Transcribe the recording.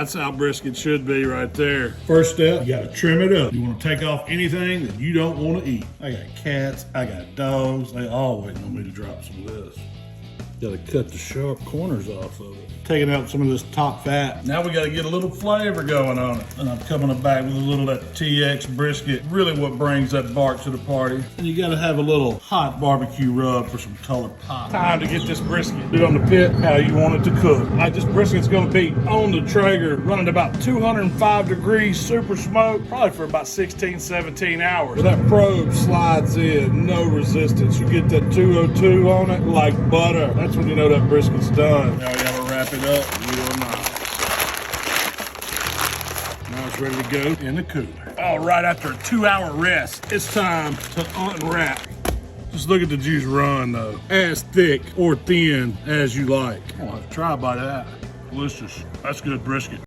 That's how brisket should be right there. First step, you gotta trim it up. You wanna take off anything that you don't wanna eat. I got cats, I got dogs. They all waiting on me to drop some of this. Gotta cut the sharp corners off of it. Taking out some of this top fat. Now we gotta get a little flavor going on it. And I'm coming back with a little of that TX brisket. Really what brings that bark to the party. And you gotta have a little hot barbecue rub for some color pop. Time to get this brisket. Do it on the pit how you want it to cook. Like this brisket's gonna be on the Traeger, running about 205 degrees, super smoke, probably for about 16, 17 hours. That probe slides in, no resistance. You get that 202 on it like butter. That's when you know that brisket's done. Now we gotta wrap it up real nice. Now it's ready to go in the cooler. All right, after a 2-hour rest, it's time to unwrap. Just look at the juice run though. As thick or thin as you like. I'm gonna have to try a bite of that. Delicious. That's good brisket.